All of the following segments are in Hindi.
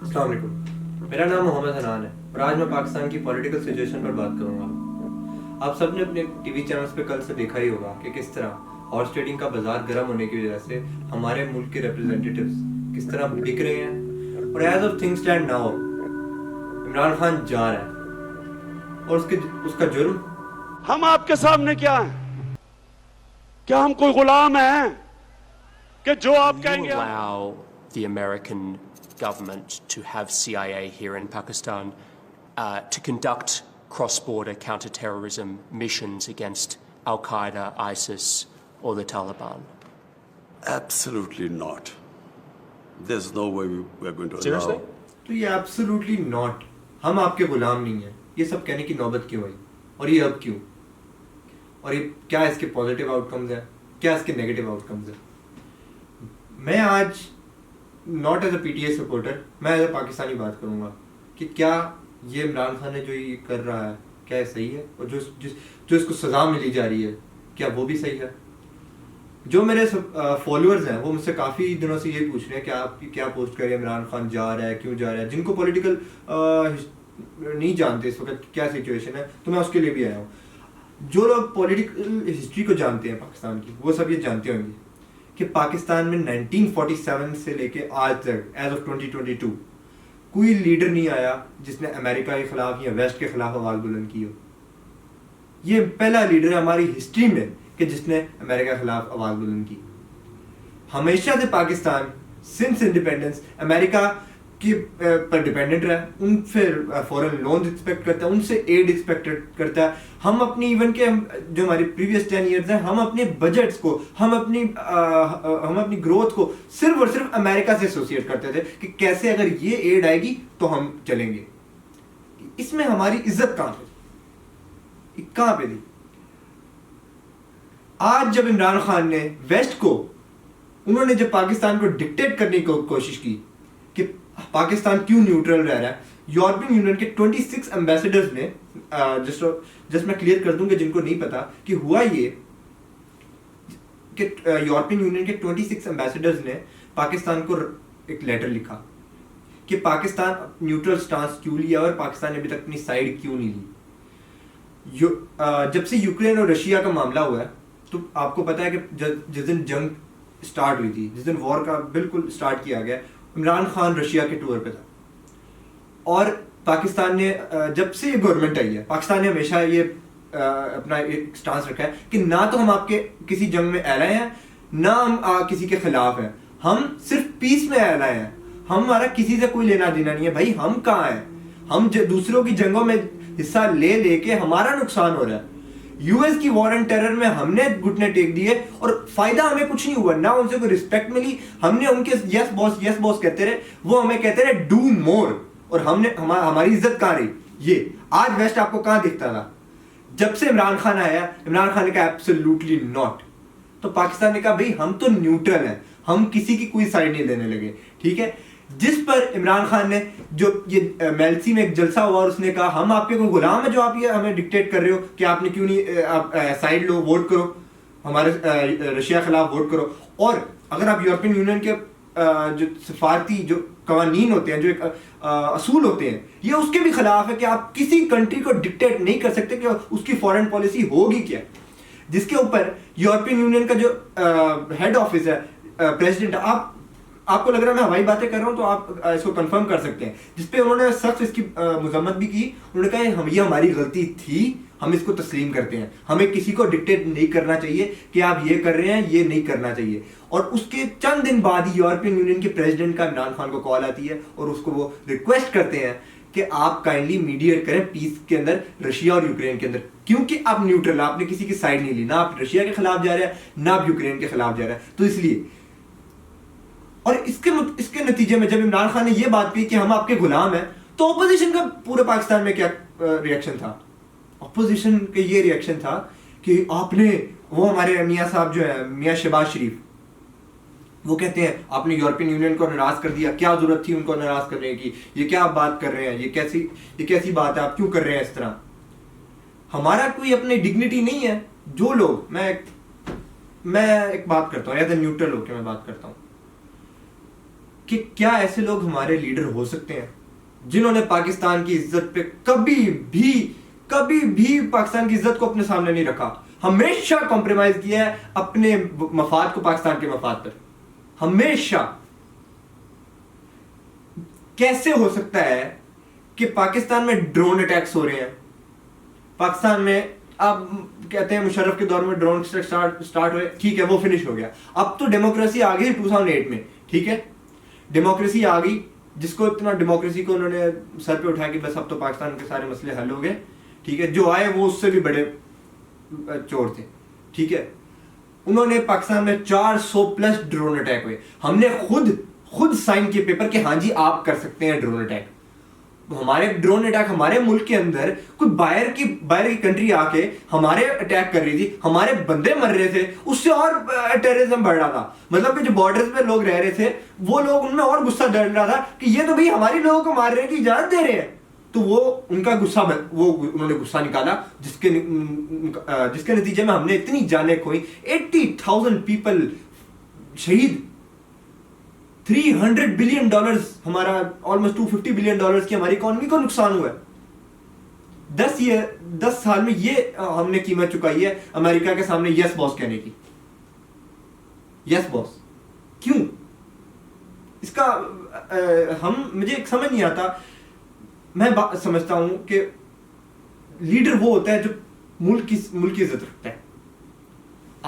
अस्सलाम वालेकुम। मेरा नाम मोहम्मद हनान है और आज मैं पाकिस्तान की पॉलिटिकल सिचुएशन पर बात करूंगा। आप सबने अपने टीवी चैनल्स पे कल से देखा ही होगा कि किस तरह हॉर्स ट्रेडिंग का बाजार गर्म होने की वजह से हमारे मुल्क के रिप्रेजेंटेटिव्स किस तरह बिक रहे हैं। और as of things stand now Imran Khan जा रहा है और उसका जुर्म। हम आपके सामने क्या हैं? क्या हम कोई गुलाम हैं कि जो आप कहेंगे? Allow the American government to have CIA here in Pakistan to conduct cross-border counter-terrorism missions against Al-Qaeda, ISIS, or the Taliban? Absolutely not. There's no way we're going to Seriously? allow. तो ये एब्सोल्युटली नॉट, हम आपके गुलाम नहीं हैं। ये सब कहने की नौबत क्यों आई और ये अब क्यों? और ये क्या इसके पॉजिटिव आउटकम्स हैं, क्या इसके नेगेटिव आउटकम्स हैं? मैं आज not as a PTI supporter, मैं एज अ पाकिस्तानी बात करूंगा कि क्या ये इमरान खान ने जो ये कर रहा है क्या ये सही है, और जो इसको सजा मिली जा रही है क्या वो भी सही है? जो मेरे फॉलोअर्स हैं वो मुझसे काफ़ी दिनों से ये पूछ रहे हैं कि आप क्या पोस्ट करें, इमरान खान जा रहा है, क्यों जा रहा है। जिनको पॉलिटिकल नहीं जानते इस वक्त क्या सिचुएशन है, तो मैं उसके लिए भी आया हूँ। जो लोग पॉलिटिकल हिस्ट्री को जानते हैं पाकिस्तान की, वो सब ये जानते होंगे कि पाकिस्तान में 1947 से लेके आज तक एज ऑफ 2022 कोई लीडर नहीं आया जिसने अमेरिका के खिलाफ या वेस्ट के खिलाफ आवाज बुलंद की हो। ये पहला लीडर है हमारी हिस्ट्री में कि जिसने अमेरिका के खिलाफ आवाज बुलंद की। हमेशा से पाकिस्तान सिंस इंडिपेंडेंस अमेरिका की पर डिपेंडेंट रहा, उनसे फॉरेन लोन एक्सपेक्ट करता है, उनसे एड एक्सपेक्ट करता है। हम अपनी इवन के जो हमारे प्रीवियस 10 ईयर्स हैं, हम अपने बजट्स को, हम अपनी ग्रोथ को सिर्फ और सिर्फ अमेरिका से एसोसिएट करते थे कि कैसे अगर ये एड आएगी तो हम चलेंगे। इसमें हमारी इज्जत कहां पे थी? आज जब इमरान खान ने वेस्ट को, उन्होंने जब पाकिस्तान को डिक्टेट करने की कोशिश की कि पाकिस्तान क्यों न्यूट्रल रह रहा है, यूरोपियन यूनियन के 26 एम्बेसडर्स ने, जस्ट मैं क्लियर कर दूं कि जिनको नहीं पता कि हुआ ये कि यूरोपियन यूनियन के 26 एम्बेसडर्स ने पाकिस्तान को एक लेटर लिखा कि पाकिस्तान न्यूट्रल स्टांस क्यों लिया और पाकिस्तान ने अभी तक अपनी साइड क्यों नहीं ली। जब से यूक्रेन और रशिया का मामला हुआ है, तो आपको पता है कि जिस दिन जंग स्टार्ट हुई थी, जिस दिन वॉर का बिल्कुल स्टार्ट किया गया, इमरान खान रशिया के टूर पे था। और पाकिस्तान ने, जब से ये गवर्नमेंट आई है, पाकिस्तान ने हमेशा ये अपना एक स्टांस रखा है कि ना तो हम आपके किसी जंग में एलाए हैं, ना हम किसी के खिलाफ हैं, हम सिर्फ पीस में एलाए हैं। हमारा किसी से कोई लेना देना नहीं है भाई। हम कहाँ हैं? हम दूसरों की जंगों में हिस्सा ले लेके हमारा नुकसान हो रहा है। यूएस की वॉर एंड टेरर में हमने घुटने टेक दिए और फायदा हमें कुछ नहीं हुआ, ना उनसे कोई रिस्पेक्ट मिली। हमने उनके यस बॉस कहते रहे, वो हमें कहते रहे डू मोर, और हमने हमारी इज्जत कहां रही? ये आज वेस्ट आपको कहां दिखता था? जब से इमरान खान आया, इमरान खान ने कहा एब्सोल्युटली नॉट। तो पाकिस्तान ने कहा भाई हम तो न्यूट्रल हैं, हम किसी की कोई साइड नहीं लेने लगे। ठीक है, जिस पर इमरान खान ने, जो ये मेलसी में एक जलसा हुआ और उसने कहा हम आपके कोई गुलाम है जो आप ये हमें डिक्टेट कर रहे हो कि आपने क्यों नहीं, आप साइड लो, वोट करो, हमारे रशिया खिलाफ वोट करो। और अगर आप यूरोपियन यूनियन के जो सफारती जो कवानीन होते हैं, जो एक असूल होते हैं, ये उसके भी खिलाफ है कि आप किसी कंट्री को डिक्टेट नहीं कर सकते कि उसकी फॉरेन पॉलिसी होगी क्या। जिसके ऊपर यूरोपियन यूनियन का जो हेड ऑफिस है, प्रेसिडेंट, आपको लग रहा है मैं हवाई बातें कर रहा हूं तो आप इसको कंफर्म कर सकते हैं, जिसपे उन्होंने सख्त इसकी मजम्मत भी की। उन्होंने कहा ये हमारी गलती थी, हम इसको तस्लीम करते हैं, हमें किसी को डिक्टेट नहीं करना चाहिए कि आप ये कर रहे हैं, ये नहीं करना चाहिए। और उसके चंद दिन बाद ही यूरोपियन यूनियन के प्रेसिडेंट का इमरान खान को कॉल आती है और उसको वो रिक्वेस्ट करते हैं कि आप काइंडली मीडिएट करें पीस के अंदर, रशिया और यूक्रेन के अंदर, क्योंकि आप न्यूट्रल, आपने किसी की साइड नहीं ली, ना आप रशिया के खिलाफ जा रहे हैं, ना आप यूक्रेन के खिलाफ जा रहे हैं। तो इसलिए, और इसके नतीजे में जब इमरान खान ने यह बात कही कि हम आपके गुलाम हैं, तो ऑपोजिशन का पूरे पाकिस्तान में क्या रिएक्शन था? ऑपोजिशन का ये रिएक्शन था कि आपने, वो हमारे मियां साहब जो है, मियां शहबाज शरीफ, वो कहते हैं आपने यूरोपियन यूनियन को नाराज कर दिया, क्या जरूरत थी उनको नाराज करने की, ये क्या आप बात कर रहे हैं, ये कैसी बात है, आप क्यों कर रहे हैं इस तरह? हमारा कोई अपनी डिग्निटी नहीं है? जो लोग, मैं एक बात करता हूँ, एज ए न्यूट्रल होकर मैं बात करता हूँ कि क्या ऐसे लोग हमारे लीडर हो सकते हैं जिन्होंने पाकिस्तान की इज्जत पे कभी भी पाकिस्तान की इज्जत को अपने सामने नहीं रखा, हमेशा कॉम्प्रोमाइज किया है अपने मफाद को पाकिस्तान के मफाद पर, हमेशा। कैसे हो सकता है कि पाकिस्तान में ड्रोन अटैक्स हो रहे हैं? पाकिस्तान में आप कहते हैं मुशर्रफ के दौर में ड्रोन स्टार्ट हुए, ठीक है, वो फिनिश हो गया। अब तो डेमोक्रेसी आ गई 2008 में, ठीक है, डेमोक्रेसी आ गई, जिसको इतना डेमोक्रेसी को उन्होंने सर पे उठाया कि बस अब तो पाकिस्तान के सारे मसले हल हो गए, ठीक है। जो आए वो उससे भी बड़े चोर थे, ठीक है। उन्होंने पाकिस्तान में 400 प्लस ड्रोन अटैक हुए। हमने खुद साइन किए पेपर कि हाँ जी आप कर सकते हैं ड्रोन अटैक। हमारे ड्रोन अटैक हमारे मुल्क के अंदर कोई बाहर की कंट्री आके हमारे अटैक कर रही थी, हमारे बंदे मर रहे थे, उससे और टेररिज्म बढ़ रहा था। मतलब कि जो बॉर्डर्स पे लोग रह रहे थे वो लोग, उनमें और गुस्सा डर रहा था कि ये तो भाई हमारी लोगों को मार रहे हैं कि इजाजत दे रहे हैं। तो वो उनका गुस्सा, वो उन्होंने गुस्सा निकाला, जिसके नतीजे में हमने इतनी जानें खोई, 80,000 पीपल शहीद, $300 बिलियन हमारा, ऑलमोस्ट $250 बिलियन की हमारी इकोनॉमी को नुकसान हुआ है। 10 साल में ये हमने कीमत चुकाई है अमेरिका के सामने यस बॉस कहने की। यस बॉस क्यों? इसका मुझे एक समझ नहीं आता। मैं समझता हूं कि लीडर वो होता है जो मुल्क की इज्जत रखता है।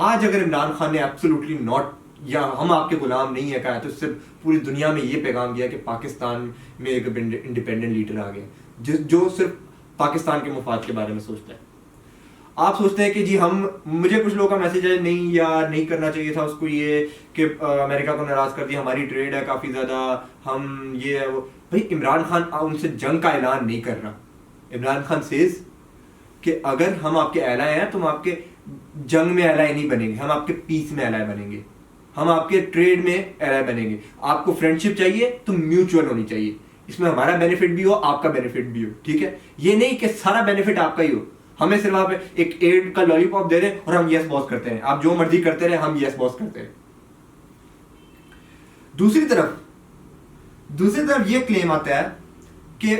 आज अगर इमरान खान ने एब्सोल्युटली नॉट, या हम आपके गुलाम नहीं है कहा, तो इससे पूरी दुनिया में ये पैगाम दिया कि पाकिस्तान में एक इंडिपेंडेंट लीडर आ गया जो सिर्फ पाकिस्तान के मुफाद के बारे में सोचता है। आप सोचते हैं कि जी मुझे कुछ लोगों का मैसेज है, नहीं यार नहीं करना चाहिए था उसको, ये कि अमेरिका को नाराज कर दिया, हमारी ट्रेड है काफ़ी ज़्यादा, हम ये है वो। भाई इमरान खान उनसे जंग का ऐलान नहीं कर रहा। इमरान खान सेज कि अगर हम आपके एलाय हैं तो हम आपके जंग में एलाय नहीं बनेंगे, हम आपके पीस में एलाय बनेंगे, हम आपके ट्रेड में एलाय बनेंगे। आपको फ्रेंडशिप चाहिए तो म्यूचुअल होनी चाहिए, इसमें हमारा बेनिफिट भी हो, आपका बेनिफिट भी हो, ठीक है। ये नहीं कि सारा बेनिफिट आपका ही हो, हमें सिर्फ आप एक एड का लॉलीपॉप दे दें और हम यस बॉस करते हैं, आप जो मर्जी करते रहे, हम यस बॉस करते हैं। दूसरी तरफ ये क्लेम आता है कि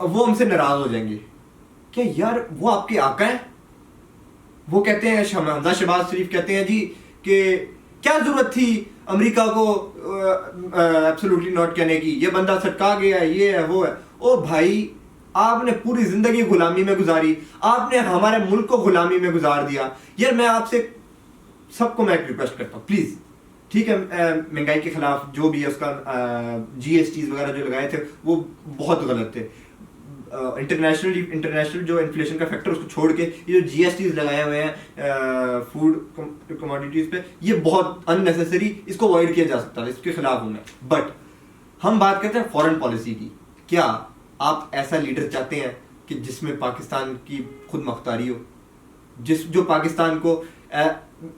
वो हमसे नाराज हो जाएंगे। क्या यार वो आपके आका है? वो कहते हैं, हमजा शहबाज शरीफ कहते हैं जी कि क्या जरूरत थी अमेरिका को एब्सोल्युटली नॉट कहने की, ये बंदा सटका गया, ये है वो है। ओ भाई, आपने पूरी जिंदगी गुलामी में गुजारी, आपने हमारे मुल्क को गुलामी में गुजार दिया। यार मैं आपसे सबको मैं एक रिक्वेस्ट करता हूँ, प्लीज, ठीक है, महंगाई के खिलाफ जो भी है उसका GSTs वगैरह जो लगाए थे वो बहुत गलत थे। इंटरनेशनल जो इन्फ्लेशन का फैक्टर उसको छोड़ के ये जो GSTs लगाए हुए हैं फूड कमोडिटीज पे, ये बहुत अननेसेसरी, इसको अवॉइड किया जा सकता है, इसके खिलाफ हूं मैं। बट हम बात करते हैं फॉरेन पॉलिसी की। क्या आप ऐसा लीडर चाहते हैं कि जिसमें पाकिस्तान की खुद मुख्तारी हो, जो पाकिस्तान को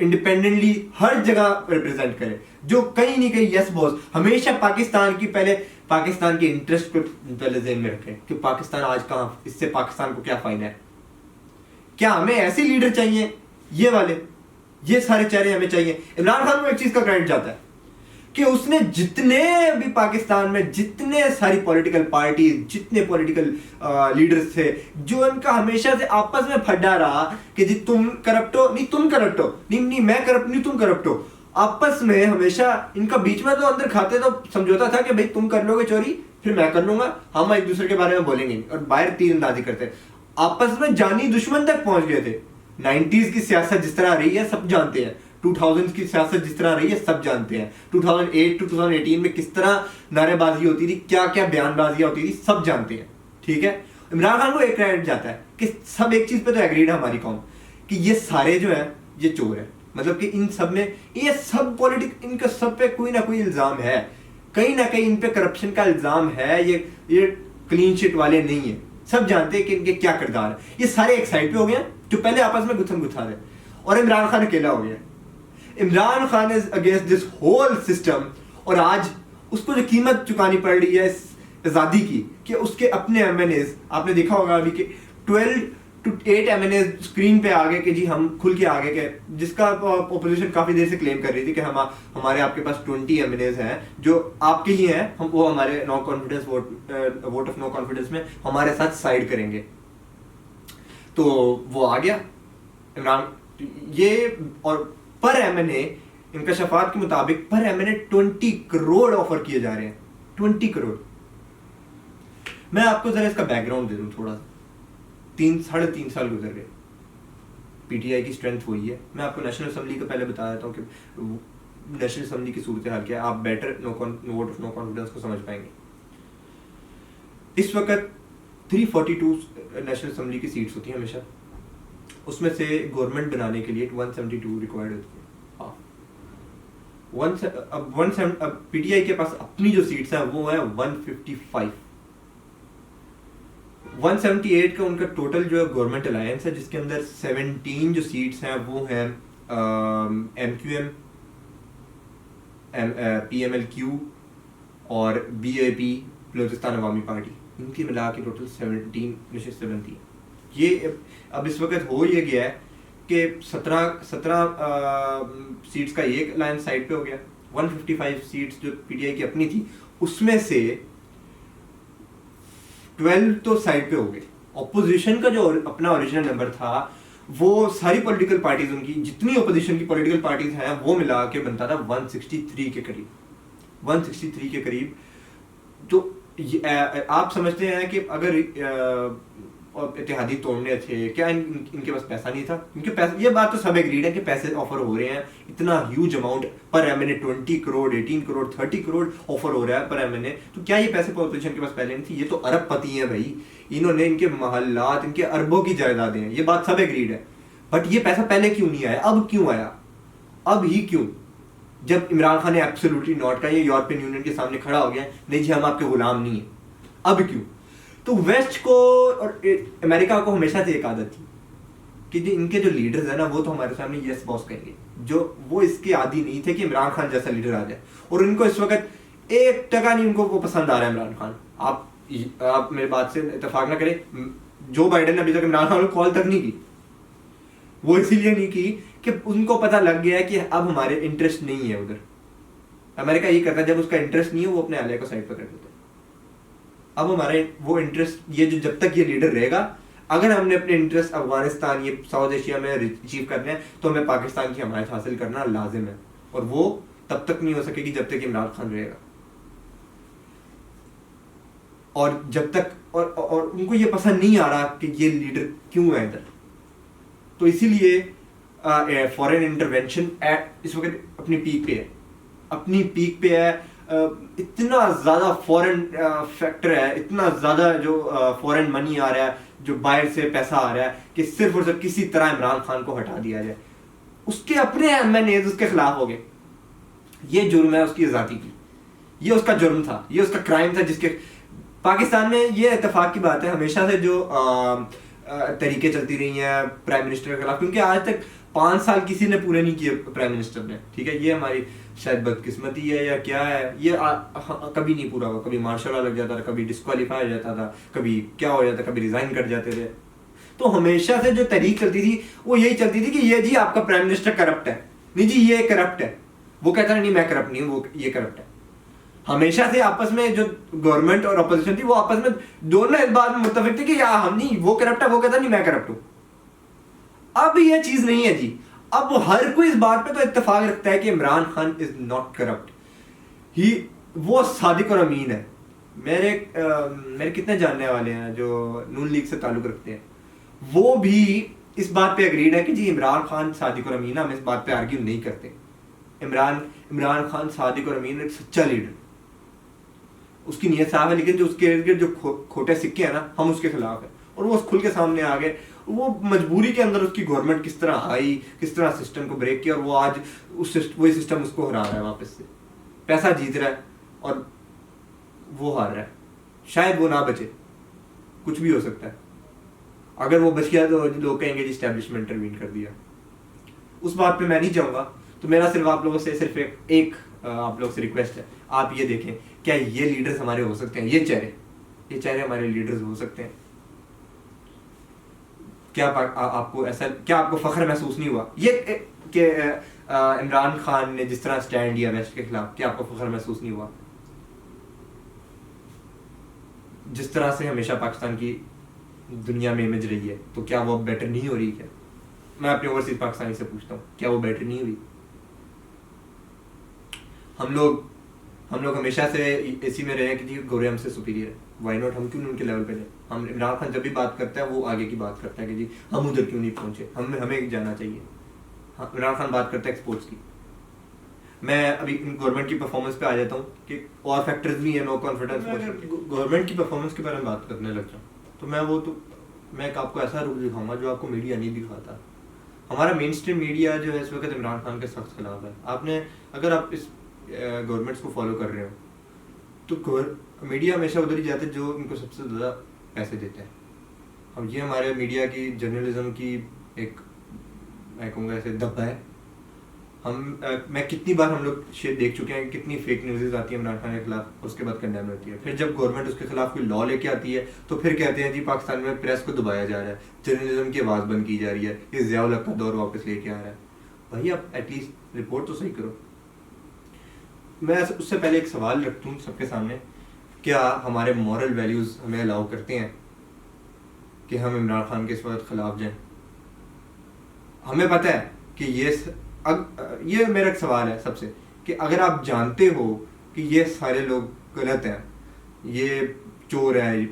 इंडिपेंडेंटली हर जगह रिप्रेजेंट करे, जो कहीं नहीं कहीं यस बॉस, हमेशा पाकिस्तान के इंटरेस्ट को पहले ज़हन में रखें कि पाकिस्तान आज कहाँ, इससे पाकिस्तान को क्या फायदा है। क्या हमें ऐसे लीडर चाहिए? ये वाले, ये सारे चेहरे हमें चाहिए। इमरान खान को एक चीज का क्रेडिट जाता है कि उसने जितने भी पाकिस्तान में जितने सारी पॉलिटिकल पार्टी, जितने पॉलिटिकल लीडर्स थे, जो इनका हमेशा से आपस में फड्डा रहा कि जी तुम करप्ट हो, नहीं तुम करप्ट हो, नहीं मैं करप्ट नहीं तुम करप्ट हो, आपस में हमेशा इनका बीच में तो अंदर खाते तो समझौता था कि भाई तुम कर लोगे चोरी फिर मैं कर लूंगा, हम एक दूसरे के बारे में बोलेंगे नहीं, और बाहर तीरंदाजी करते, आपस में जानी दुश्मन तक पहुंच गए थे। 90s की सियासत जिस तरह रही है सब जानते हैं, 2000 की सियासत जिस तरह रही है सब जानते हैं, 2008 2018 में किस तरह नारेबाजी होती थी, क्या क्या बयानबाजियां होती थी, सब जानते हैं, ठीक है। इमरान खान को एक क्रेडिट जाता है कि सब एक चीज पे तो एग्रीड है हमारी कौम कि ये सारे जो है ये चोर है, मतलब कि इन सब में ये सब पॉलिटिक्स, इनका सब पे कोई ना कोई इल्जाम है, कहीं ना कहीं इन पे करप्शन का इल्जाम है, ये क्लीन शीट वाले नहीं है, सब जानते हैं कि इनके क्या किरदार है। ये सारे एक साइड पे हो गए जो पहले आपस में गुत्थम गुत्था थे, और इमरान खान अकेला हो गया। Imran Khan is against this whole system, और आज उसको जो कीमत चुकानी पड़ रही है इस आज़ादी की, कि उसके अपने MNAs, आपने देखा होगा अभी कि टू 8 MNA स्क्रीन पे आ गए कि जी हम खुल के आगे के, जिसका ओपोजिशन काफी देर से क्लेम कर रही थी कि हम हमारे आपके पास 20 MNAs हैं जो आपके ही हैं, हम वो हमारे no confidence vote of no confidence में हमारे साथ साइड करेंगे। तो वो आ गया इमरान ये, और पर MNA इनका शफात के मुताबिक पर MNA 20 करोड़ ऑफर किए जा रहे हैं, 20 करोड़। मैं आपको जरा इसका बैकग्राउंड दे दूं थोड़ा सा। 3-3.5 साल गुजर गए, पीटीआई की स्ट्रेंथ वही है। मैं आपको नेशनल असेंबली का पहले बता देता हूँ कि नेशनल असेंबली की सूरत हाल क्या है, आप better vote of no confidence को समझ पाएंगे। इस वक्त 342 नेशनल असेंबली की सीट्स होती हैं हमेशा, उसमें से गवर्नमेंट बनाने के लिए 172 रिक्वायर्ड होती है। अब पीटीआई के पास अपनी जो सीट्स हैं वो है 155। 178 का उनका टोटल जो गवर्नमेंट अलायंस है, जिसके अंदर 17 जो सीट्स हैं वो हैं MQM, PMLQ और BAP बलूचिस्तान अवामी पार्टी, इनकी मिला के टोटल 17 ये अब इस वक्त हो ये गया है कि 17 सीट्स का एक अलायंस साइड पे हो गया। 155 सीट्स जो पीटीआई की अपनी थी उसमें से 12 तो साइड पे हो गए। ऑपोजिशन का जो अपना ओरिजिनल नंबर था वो सारी पॉलिटिकल पार्टीज, उनकी जितनी ऑपोजिशन की पॉलिटिकल पार्टीज हैं वो मिला के बनता था 163 के करीब, 163 के करीब। तो आप समझते हैं कि अगर इत्तेहादी तोड़ने थे क्या इनके पास पैसा नहीं था? क्योंकि पैसा, ये बात तो सब एग्रीड है कि पैसे ऑफर हो रहे हैं, इतना ह्यूज अमाउंट पर MNA 20 करोड़ 18 करोड़ 30 करोड़ ऑफर हो रहा है पर MNA। तो क्या ये पैसे पॉलिटिशियन के पास पहले नहीं थी? ये तो अरबपति हैं भाई, इन्होंने इनके महल्लात, इनके अरबों की जायदादें हैं, ये बात सब एग्रीड है। बट ये पैसा पहले क्यों नहीं आया? अब क्यों आया? अब ही क्यों? जब इमरान खान ने एब्सोल्युटली नॉट का ये यूरोपियन यूनियन के सामने खड़ा हो गया, नहीं जी हम आपके गुलाम नहीं है, अब क्यों? तो वेस्ट को और अमेरिका को हमेशा से एक आदत थी कि जो इनके जो लीडर्स हैं ना वो तो हमारे सामने यस बॉस कहेंगे, जो वो इसके आदी नहीं थे कि इमरान खान जैसा लीडर आ जाए। और इनको इस वक्त 1% नहीं उनको वो पसंद आ रहा है इमरान खान। आप मेरे बात से इत्तेफाक ना करें, जो बाइडेन ने अभी तक इमरान खान को कॉल तक नहीं की, वो इसीलिए नहीं की कि उनको पता लग गया है कि अब हमारे इंटरेस्ट नहीं है उधर। अमेरिका ये करता है जब उसका इंटरेस्ट नहीं है वो अपने एलाय को साइड पर कर देता है। अब हमारे वो इंटरेस्ट, ये जो जब तक ये लीडर रहेगा, अगर हमने अपने इंटरेस्ट अफगानिस्तान ये साउथ एशिया में अचीव करने हैं तो हमें पाकिस्तान की हमायत हासिल करना लाजिम है, और वो तब तक नहीं हो सकेगी जब तक इमरान खान रहेगा। और जब तक और उनको ये पसंद नहीं आ रहा कि ये लीडर क्यों है इधर, तो इसीलिए फॉरेन इंटरवेंशन इस वक्त अपनी पीक पे है। इतना ज़्यादा फॉरेन फैक्टर है, इतना ज़्यादा जो फॉरेन मनी आ रहा है, जो बाहर से पैसा आ रहा है कि सिर्फ और सिर्फ किसी तरह इमरान खान को हटा दिया जाए। उसके अपने MNAs उसके खिलाफ हो गए। ये जुर्म है उसकी आज़ादी की, ये उसका जुर्म था, ये उसका क्राइम था। जिसके पाकिस्तान में ये इत्तेफाक की बात है, हमेशा से जो तरीके चलती रही हैं प्राइम मिनिस्टर के खिलाफ, क्योंकि आज तक 5 साल किसी ने पूरे नहीं किए प्राइम मिनिस्टर ने, ठीक है। ये हमारी शायद बदकिस्मती है या क्या है, ये कभी नहीं पूरा हुआ। कभी मार्शल लग जाता था, कभी डिस्क्वालीफाई हो जाता था, कभी क्या हो जाता, कभी रिजाइन कर जाते थे। तो हमेशा से जो तहरीक चलती थी वो यही चलती थी कि ये जी आपका प्राइम मिनिस्टर करप्ट है, नहीं जी ये करप्ट है। वो कहता नहीं मैं करप्ट नहीं हूँ, वो ये करप्ट है। हमेशा से आपस में जो गवर्नमेंट और अपोजिशन थी वो आपस में दोनों इस बात में मुत्तफिक थे कि या हम नहीं, वो करप्ट है, वो कहता नहीं मैं करप्ट हूँ। अब ये चीज नहीं है जी। अब हर कोई इस बात पे तो इत्तेफाक रखता है कि Imran Khan is not corrupt, ही वो सादिक और अमीन है। मेरे कितने जानने वाले हैं जो नून लीग से ताल्लुक रखते हैं, वो भी इस बात पे अग्रीड है कि जी इमरान खान सादिक और अमीन, हम इस बात पे आर्ग्यू नहीं करते। इमरान खान सादिक और अमीन एक सच्चा लीडर, उसकी नीयत साफ है, लेकिन जो उसके इर्द गिर्द जो खोटे सिक्के हैं ना, हम उसके खिलाफ है। और वो खुल के सामने आ गए। वो मजबूरी के अंदर उसकी गवर्नमेंट किस तरह आई, किस तरह सिस्टम को ब्रेक किया, और वो आज वही सिस्टम उसको हरा रहा है, वापस से पैसा जीत रहा है और वो हार रहा है। शायद वो ना बचे, कुछ भी हो सकता है। अगर वो बच गया तो लोग कहेंगे जी एस्टैब्लिशमेंट इंटरवीन कर दिया। उस बात पे मैं नहीं जाऊंगा। तो मेरा सिर्फ आप लोगों से एक आप लोग से रिक्वेस्ट है, आप ये देखें क्या ये लीडर्स हमारे हो सकते हैं, ये चेहरे हमारे लीडर्स हो सकते हैं। आपको ऐसा क्या आपको फख्र महसूस नहीं हुआ ये कि इमरान खान ने जिस तरह स्टैंड लिया वेस्ट के खिलाफ, क्या आपको फख्र महसूस नहीं हुआ? जिस तरह से हमेशा पाकिस्तान की दुनिया में इमेज रही है, तो क्या वो बेटर नहीं हो रही? क्या मैं अपने ओवरसीज पाकिस्तानी से पूछता हूँ, क्या वो बेटर नहीं हुई? हम लोग हमेशा से इसी में रहे हैं कि जी गोरे हमसे सुपीरियर है, वाई नॉट, हम क्यों उनके लेवल पे जाए? हम इमरान खान जब भी बात करता है वो आगे की बात करता है कि जी हम उधर क्यों नहीं पहुंचे, हमें जाना चाहिए। हाँ, इमरान खान बात करता है एक्सपोर्ट्स की। मैं अभी गवर्नमेंट की परफॉर्मेंस पे आ जाता हूँ कि और फैक्टर्स भी है, नो कॉन्फिडेंस। गवर्नमेंट की परफॉर्मेंस के बारे में बात करने लग जाऊँ तो मैं एक आपको ऐसा रूप दिखाऊंगा जो आपको मीडिया नहीं दिखाता। हमारा मेन स्ट्रीम मीडिया जो है इस वक्त इमरान खान के सख्त खिलाफ है। अगर आप इस गवर्नमेंट्स को फॉलो कर रहे हो तो मीडिया हमेशा उधर ही जाते हैं जो उनको सबसे ज़्यादा पैसे देते हैं। अब ये हमारे मीडिया की जर्नलिज्म की एक, मैं कहूँगा ऐसे दब्बा है। मैं कितनी बार हम लोग देख चुके हैं कितनी फेक न्यूज़ आती है इमरान खान के खिलाफ, उसके बाद कंडेम होती है। फिर जब गवर्नमेंट उसके खिलाफ कोई लॉ लेके आती है तो फिर कहते हैं जी पाकिस्तान में प्रेस को दबाया जा रहा है, जर्नलिज्म की आवाज़ बंद की जा रही है, ये ज़ियाउल हक का दौर वापस लेके आ रहा है। भाई आप एटलीस्ट रिपोर्ट तो सही करो। मैं उससे पहले एक सवाल रखता हूँ सबके सामने, क्या हमारे मॉरल वैल्यूज़ हमें अलाउ करते हैं कि हम इमरान खान के इस वक्त खिलाफ जाएं? हमें पता है कि ये मेरा एक सवाल है सबसे, कि अगर आप जानते हो कि ये सारे लोग गलत हैं, ये चोर है,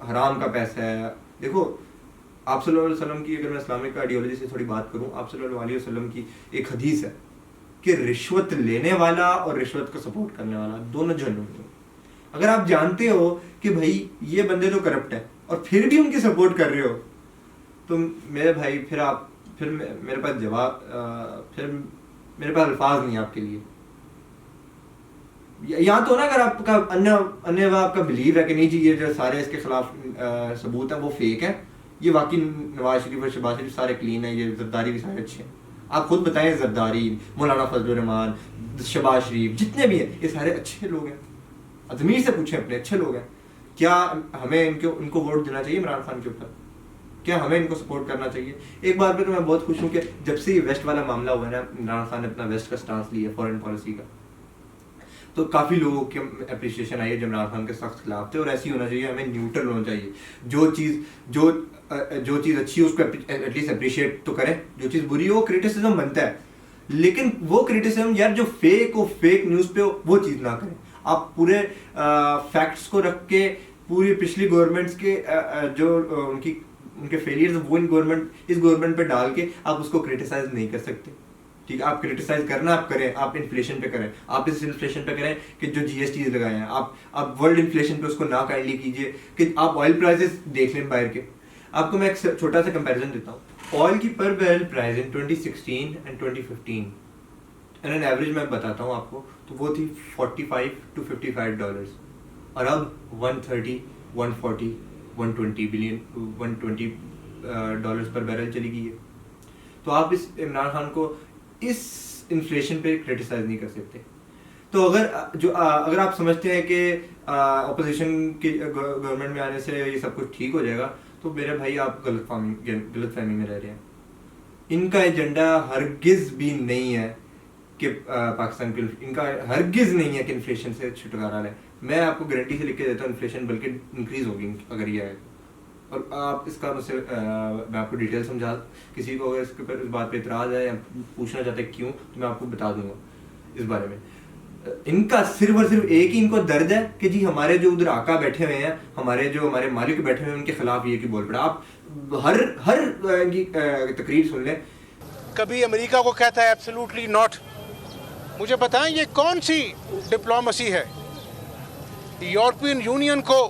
हराम का पैसा है। देखो आप सल्लल्लाहु अलैहि वसल्लम की, अगर मैं इस्लामिक आइडियोलॉजी से थोड़ी बात करूं, आप सल्लल्लाहु अलैहि वसल्लम की एक हदीस है कि रिश्वत लेने वाला और रिश्वत को सपोर्ट करने वाला दोनों जहन्नुम में। अगर आप जानते हो कि भाई ये बंदे तो करप्ट है और फिर भी उनकी सपोर्ट कर रहे हो, तो मेरे भाई फिर मेरे पास मेरे पास अल्फाज नहीं आपके लिए। या तो ना, अगर आपका अन्य आपका बिलीव है कि नहीं जी ये जो सारे इसके खिलाफ सबूत हैं वो फेक है, ये वाकई नवाज शरीफ और शहबाज शरीफ सारे क्लीन है, ये जरदारी भी सारे अच्छे हैं, आप खुद बताएं, जरदारी, मौलाना फजलुर रहमान, शहबाज शरीफ, जितने भी हैं ये सारे अच्छे लोग हैं। ज़मीर से पूछें अपने, अच्छे लोग हैं। क्या हमें इनको वोट देना चाहिए इमरान खान के ऊपर? क्या हमें इनको सपोर्ट करना चाहिए? एक बात पे तो मैं बहुत खुश हूँ कि जब से ये वेस्ट वाला मामला हुआ है ना, इमरान खान ने अपना वेस्ट का स्टांस लिया फॉरेन पॉलिसी का, तो काफ़ी लोगों की अप्रिशिएशन आई है जो इमरान खान के सख्त खिलाफ थे। और ऐसी होना चाहिए, हमें न्यूट्रल होना चाहिए। जो चीज़ अच्छी है उसको एटलीस्ट अप्रिशिएट तो करें, जो चीज़ बुरी हो वो क्रिटिसिज्म बनता है, लेकिन वो क्रिटिसिज्म यार जो फेक न्यूज़ पे हो वो चीज़ ना करें। आप पूरे फैक्ट्स को रख के पूरी पिछली गवर्नमेंट्स के जो उनके फेलियर्स वो इस गवर्नमेंट पे डाल के आप उसको क्रिटिसाइज नहीं कर सकते। ठीक है, आप क्रिटिसाइज करना आप करें, आप इन्फ्लेशन पे करें, आप इस इन्फ्लेशन पे करें कि जो जीएसटी लगाए हैं, आप वर्ल्ड इन्फ्लेशन पे उसको ना काइंडली कीजिए कि आप ऑयल प्राइसेस देख लें बाहर के। आपको मैं एक छोटा सा कंपैरिजन देता हूँ। ऑयल की पर barrel price in 2016 and 2015 and an average मैं बताता हूँ आपको, तो वो थी $45 to $55 और अब 130, 140, 120 डॉलर्स पर बैरल चली गई है। तो आप इस इमरान खान को इस इन्फ्लेशन पे क्रिटिसाइज नहीं कर सकते। तो अगर आप समझते हैं कि अपोजिशन की गवर्नमेंट में आने से ये सब कुछ ठीक हो जाएगा, तो मेरे भाई आप गलतफहमी में रह रहे हैं। इनका एजेंडा हरगिज भी नहीं है कि पाकिस्तान के, इनका हरगिज नहीं है कि इन्फ्लेशन से छुटकारा लें। मैं आपको गारंटी से लिख के देता हूँ इन्फ्लेशन बल्कि इंक्रीज होगी अगर ये आए। और आप इसका मुझसे मैं आपको डिटेल समझा, किसी को अगर इसके ऊपर इस बात पे इतराज़ है या पूछना चाहते हैं क्यों, तो मैं आपको बता दूंगा इस बारे में। इनका सिर्फ और सिर्फ एक ही इनको दर्द है कि जी हमारे जो उधर आका बैठे हुए हैं, हमारे मालिक बैठे हुए हैं, उनके खिलाफ ये की बोल पड़ा। आप हर इनकी तकरीर सुन लें। कभी अमेरिका को कहता है एब्सोल्युटली नॉट। मुझे बताएं ये कौन सी डिप्लोमेसी है? यूरोपियन यूनियन को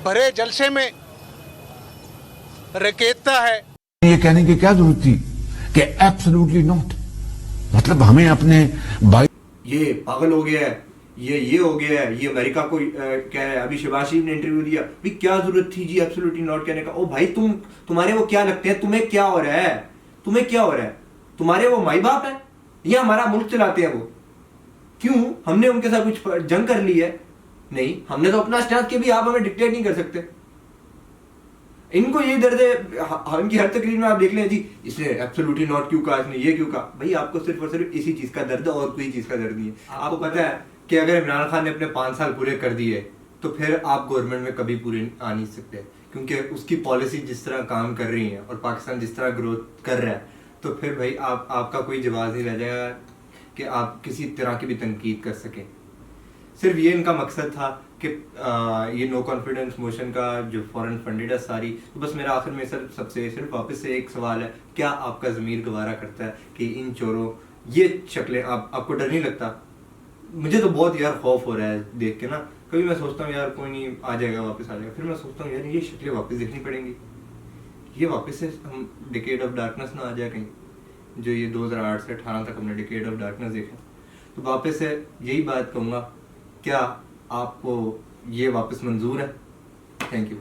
भरे जलसे में रकेता है। ये कहने की क्या जरूरत थी कि एब्सोल्युटली नॉट, मतलब हमें अपने ये पागल हो गया है, ये हो गया है, ये अमेरिका को कह रहा है। अभी शहबाज शरीफ ने इंटरव्यू दिया, भाई क्या जरूरत थी जी एब्सोल्युटली नॉट कहने का? ओ भाई तुम्हारे वो क्या लगते हैं? तुम्हें क्या हो रहा है? तुम्हारे वो माई बाप है या हमारा मुल्क चलाते हैं वो? क्यों हमने उनके साथ कुछ जंग कर ली है? नहीं, हमने तो अपना स्टैंड के भी आप हमें डिक्टेट नहीं कर सकते। इनको ये दर्द है, इनकी हर तकरीर में आप देख लें जी इसने एब्सोल्युटली नॉट क्यों कहा, इसने ये क्यों कहा। भाई आपको सिर्फ और सिर्फ इसी चीज का दर्द है और कोई चीज का दर्द नहीं है। आपको पता है कि अगर इमरान खान ने अपने 5 साल पूरे कर दिए तो फिर आप गवर्नमेंट में कभी पूरे आ नहीं सकते, क्योंकि उसकी पॉलिसी जिस तरह काम कर रही है और पाकिस्तान जिस तरह ग्रोथ कर रहा है, तो फिर भाई आपका कोई जवाब नहीं रह जाएगा कि आप किसी तरह की भी तनकीद कर सकें। सिर्फ ये इनका मकसद था कि ये नो कॉन्फिडेंस मोशन का जो फॉरेन फंडेड है सारी, तो बस मेरा आखिर में सबसे सिर्फ वापस से एक सवाल है, क्या आपका ज़मीर गवारा करता है कि इन चोरों ये शक्लें आपको डर नहीं लगता? मुझे तो बहुत यार खौफ हो रहा है देख के ना, कभी मैं सोचता हूँ यार कोई नहीं आ जाएगा, वापस आ जाएगा, फिर मैं सोचता हूँ यार ये शक्लें वापस देखनी पड़ेंगी, ये वापस से हम डिकेड ऑफ डार्कनेस ना आ जाए कहीं, जो ये 2008 से 18 तक हमने डिकेड ऑफ डार्कनेस देखा। तो वापस से यही बात कहूँगा, क्या आपको ये वापस मंजूर है? Thank you.